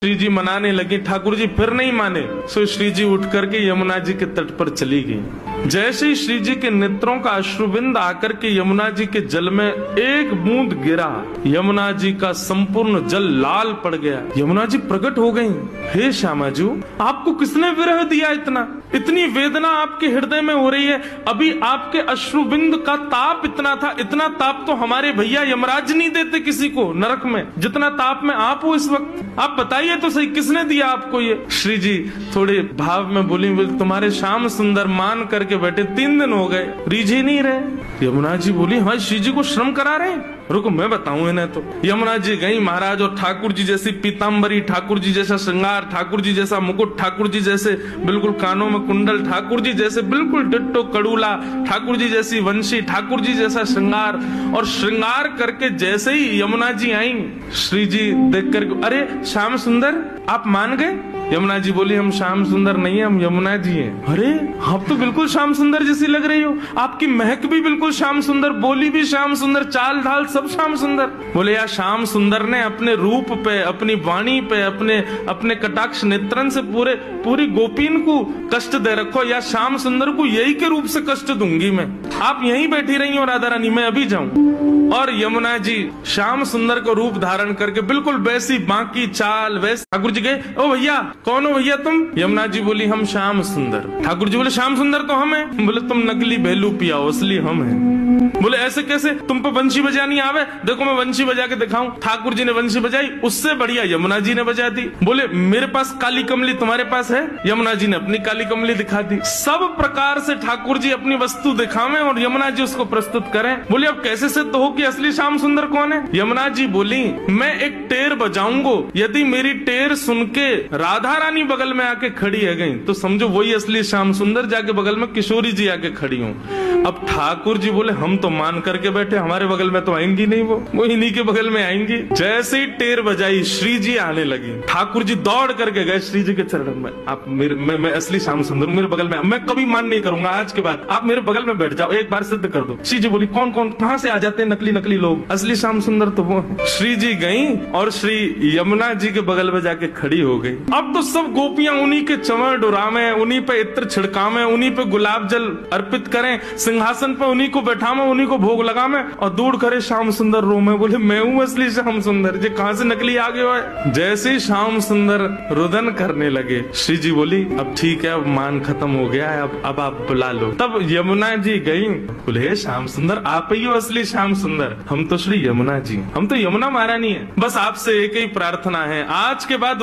श्री जी मनाने लगी, ठाकुर जी फिर नहीं माने। सो श्री जी उठ करके यमुना जी के तट पर चली गई। जैसे ही श्री जी के नेत्रों का अश्रुबिंद आकर के यमुना जी के जल में एक बूंद गिरा, यमुना जी का संपूर्ण जल लाल पड़ गया। यमुना जी प्रकट हो गईं। हे श्यामा जी, आपको किसने विरह दिया? इतनी वेदना आपके हृदय में हो रही है। अभी आपके अश्रुबिंद का ताप इतना था, इतना ताप तो हमारे भैया यमराज नहीं देते किसी को नरक में, जितना ताप में आप हो इस वक्त। आप बताइए तो सही, किसने दिया आपको ये? श्री जी थोड़े भाव में बोली, तुम्हारे श्याम सुंदर मान करके बैठे 3 दिन हो गए, रीझ ही नहीं रहे। यमुना जी बोली, हाँ श्री जी को श्रम करा रहे हैं, रुको मैं बताऊं इन्हें। तो यमुना जी गई महाराज, और ठाकुर जी जैसी पीताम्बरी, ठाकुर जी जैसा श्रृंगार, ठाकुर जी जैसा मुकुट, ठाकुर जी जैसे बिल्कुल कानों में कुंडल, ठाकुर जी जैसे बिल्कुल डिट्टो कड़ूला, ठाकुर जी जैसी वंशी, ठाकुर जी जैसा श्रृंगार। और श्रृंगार करके जैसे ही यमुना जी आई, श्री जी देख करके, अरे श्याम सुंदर आप मान गए? यमुना जी बोली, हम श्याम सुंदर नहीं है, हम यमुना जी हैं। अरे आप तो बिल्कुल श्याम सुंदर जैसी लग रही हो, आपकी महक भी बिल्कुल श्याम सुंदर, बोली भी श्याम सुंदर, चाल ढाल सब श्याम सुंदर। बोले यार, श्याम सुंदर ने अपने रूप पे, अपनी वाणी पे, अपने कटाक्ष नेत्रन से पूरी गोपीन को कष्ट दे रखो, या श्याम सुंदर को यही के रूप से कष्ट दूंगी मैं। आप यहीं बैठी रही हो राधा रानी, मैं अभी जाऊं। और यमुना जी श्याम सुंदर को रूप धारण करके बिल्कुल वैसी बाकी चाल वैसे। ठाकुर जी गए, ओ भैया कौन हो भैया तुम? यमुना जी बोली, हम श्याम सुंदर। ठाकुर जी बोले, श्याम सुंदर तो हम हैं। बोले, तुम नकली भेलू पियाओ, असली हम हैं। बोले, ऐसे कैसे? तुम पे वंशी बजानी आवे? देखो मैं वंशी बजा के दिखाऊं। ठाकुर जी ने वंशी बजाई, उससे बढ़िया यमुना जी ने बजा दी। बोले, मेरे पास काली कमली, तुम्हारे पास है? यमुना जी ने अपनी काली कमली दिखा दी। सब प्रकार से ठाकुर जी अपनी वस्तु दिखावे और यमुना जी उसको प्रस्तुत करें। बोले, अब कैसे सिद्ध हो कि असली श्याम सुंदर कौन है? यमुना जी बोली, मैं एक टेर बजाऊंगा, यदि मेरी टेर सुन के राधा रानी बगल में आके खड़ी है गई तो समझो वही असली श्याम सुंदर, जाके बगल में किशोरी जी आके खड़ी हूँ। अब ठाकुर जी बोले, हम तो मान करके बैठे, हमारे बगल में तो आएंगी नहीं, वो इन्हीं के बगल में आएंगी। जैसे ही टेर बजाई, श्री जी आने लगी। ठाकुर जी दौड़ करके गए श्री जी के चरणों में, आप मैं असली श्याम सुंदर, मेरे बगल में, मैं कभी मान नहीं करूंगा, आज के बाद आप मेरे बगल में बैठ जाओ, एक बार सिद्ध कर दो। श्री जी बोली, कौन कहाँ से आ जाते हैं नकली लोग, असली श्याम सुंदर तो वो है। श्री जी गई और श्री यमुना जी के बगल में जाके खड़ी हो गई। अब तो सब गोपियां उन्हीं के चंवर डुरावे, उन्हीं पे इत्र छिड़कावे, उन्हीं पे गुलाब जल अर्पित करें, सिंहासन पे उन्हीं को बैठावे, उन्हीं को भोग लगावे, और दूर करे श्याम सुंदर रो में। बोले, मैं हूँ असली श्याम सुंदर, ये कहाँ से नकली आ गए हो? जैसे श्याम सुंदर रुदन करने लगे, श्री जी बोली, अब ठीक है, अब मान खत्म हो गया है, अब आप बुला लो। तब यमुना जी गई। बोले, श्याम सुंदर आप ही हो असली श्याम सुंदर? हम तो श्री यमुना जी, हम तो यमुना महारानी है। बस आपसे एक ही प्रार्थना है, आज के बाद